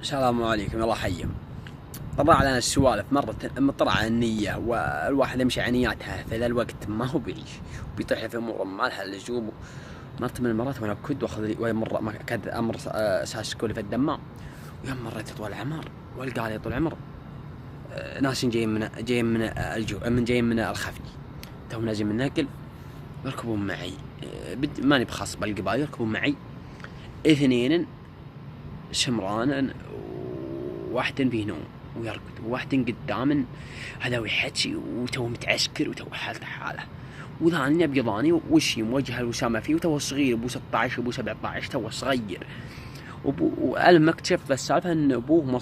السلام عليكم، الله حيهم. طلع لنا السوالف مرة مطلع على النية، والواحد يمشي على نياتها، فإذا الوقت ما هو بيعيش وبيطيح في أمور ما لها لزوم. مرة من المرات وأنا كنت واخذ لي، ومرة ما كان أمر أساس كولي في الدمام، ويوم مريت طول العمر والقى لي طول العمر ناس جايين من الخفي، توهم نازل من ناقل يركبون معي، ماني بخاص بالقبائل، يركبون معي اثنين شمران، واحد فيه نوم ويركض، وواحد قدام هذا ويحكي وتو متعسكر وتو حاله، وثاني ابيضاني وشي موجه الوسامه فيه وتو صغير، ابو 16 ابو 17 تو صغير. والمك اكتشفت السالفه ان ابوه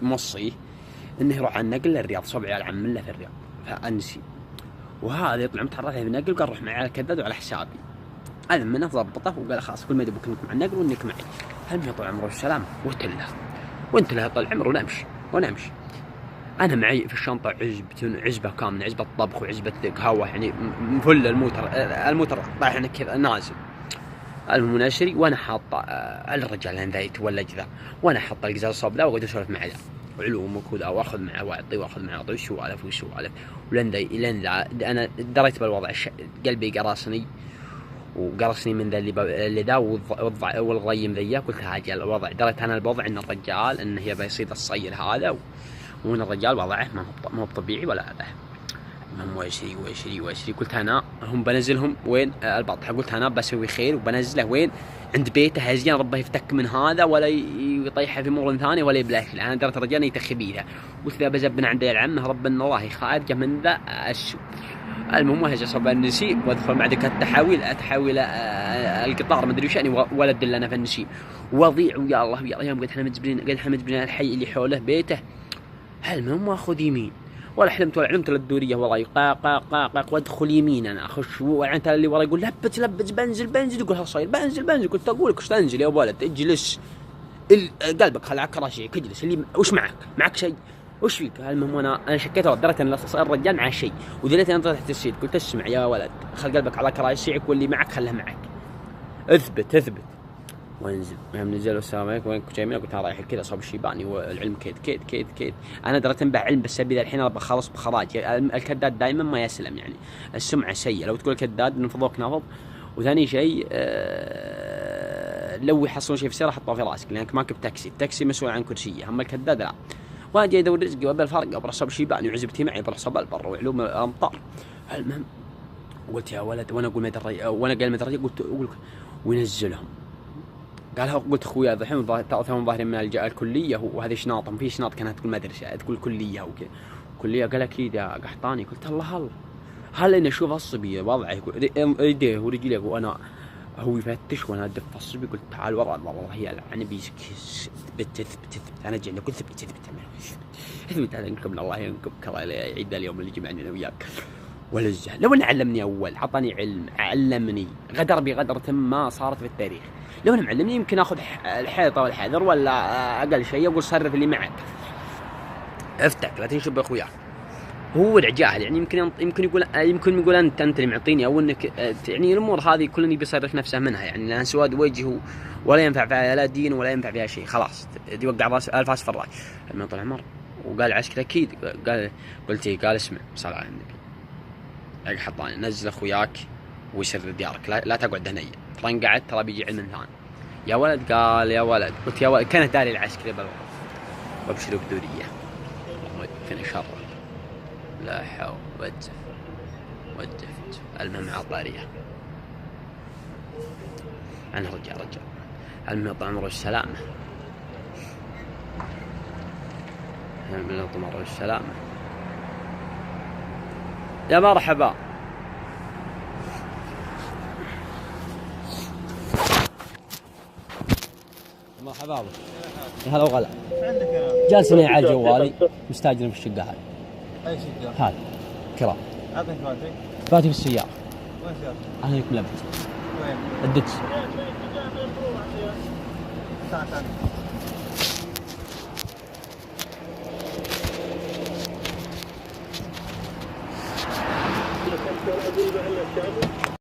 موصيه انه يروح على النقل للرياض، صبع عيال عم له في الرياض، فانسي. وهذا يطلع متحرك في النقل وقال روح معي على الكذاب وعلى حسابي. انا منه ضبطه وقال خلاص كل ما يدبك انك مع النقل وانك معي. هل طول عمره السلام وانت له طول العمر ونمشي. انا معي في الشنطه عزبه كامله، عزبه طبخ وعزبه قهوه، يعني مفل الموتر طايح كذا نازل. المهم نشري وانا حاطه الرجال ذا يتولج ذا، وانا حاطه القزاز صوب ذا وقعدت اسولف مع ذا علومك وذا، واخذ معه واعطي وسوالف ولين ذا انا دريت بالوضع، قلبي قرصني من ذا اللي ذا والضيم ذيك. قلت هاجي الوضع، دريت انا الوضع ان الرجال انه يبي يصيد الصيد هذا، وان الرجال وضعه ما هو طبيعي ولا هذا. المهم ويشري قلت انا هم بنزلهم وين البطحه، قلت انا بسوي خير وبنزله وين عند بيته هزيان، ربه يفتك من هذا ولا يطيحه في امور ثانيه ولا يبلاش. انا درت الرجال يتخبيها، قلت ذا بزبنا عند العمه رب ان الله خارجه من ذا السوق. المهم وهج صوب النسيء وادخل مع ذيك التحاويل القطار ما ادري وش يعني، ولد لنا في النسيء وضيع. ويا الله يوم قد احنا مجبرين الحي اللي حوله بيته. المهم واخذ يمين ولا حلمت ولا علمت للدوريه، والله قاق وادخل يمين. انا اخش وانت اللي ورا يقول لبت بنزل، يقول هالصاير بنزل. قلت اقول لك وش تنزل يا ولد، اجلس قلبك خلع كراسيك، اجلس. اللي وش معك شيء وش فيك؟ المهم انا شكيت ودرت ان الرجال مع شيء، ودليت انا تحت السيد. قلت اسمع يا ولد، خل قلبك على كراسيك واللي معك خله معك، اثبت وانزل. المهم نزل والسلام عليكم وينكم جايين؟ قلت انا رايح كذا صوب الشيباني والعلم كيد. انا درت انبه علم بس ابي الحين ابغى اخلص بخراجي. الكداد دائما ما يسلم، يعني السمعه سيئه، لو تقول كداد نفضوك نفض. وثاني شيء لو يحصلون شيء في السياره حطوه في راسك، لانك ماكب تاكسي مسؤول عن كرسيه، اما الكداد لا. وانا جاي ادور رزقي وابى الفرق، ابغى صوب الشيباني وعزبتي معي، ابغى صوب البر وعلوم الامطار. المهم قلت يا ولد، وانا اقول مدري قلت وينزلهم. قلت اخويا الحين ثلاثة ظاهرين من الكليه، وهذه شناطهم في شناط كانت تقول مدرسه تقول كليه وكذا كليه. قال اكيد يا قحطاني. قلت الله هل اني اشوف الصبي وضعه يديه ورجليه وانا هو يفتش وانا ادف الصبي. قلت تعال ورا والله يلعن بيك، تثبت انا جاي قلت ثبت هذا انكم الله ينكبك الله يعيد اليوم اللي جمعنا انا وياك. ولزه لو انه علمني اول، عطاني علم، علمني غدر بغدرة ما صارت في التاريخ. لو انه معلمني يمكن اخذ الحيطه والحذر، ولا اقل شيء اقول صرف اللي معك، افتك لا تنشب اخوياك. هو العجاهل يعني يمكن يقول انت اللي معطيني، او انك يعني الامور هذه كل اللي بيصرف نفسه منها، يعني لان سواد وجهه ولا ينفع فيها لا دين ولا ينفع فيها شيء، خلاص يوقع راس الفاس في الراس. لما طلع عمر وقال عسكر اكيد، قلت قال اسمع صل على النبي، حطاني نزل اخوياك ويسر ديارك، لا تقعد هنا، ترى ان قعدت ترى بيجي علم ثاني يا ولد. قال يا ولد، قلت يا ولد كانت داري العسكري بالورد وابشروا بدوريه اللهم يكفينا شر، لا حول وجفت. المهم عطاريه انا رجع المهم طال عمره السلامه، يا مرحبا. مرحبا يا هلا وغلا. جالسين على جوالي مستاجر في الشقه هذه. اي شقه؟ هذا كرام. اعطني فاتي في السياره. وين سيارتك؟ انا لك ملبس. وين؟ الدكس. تعال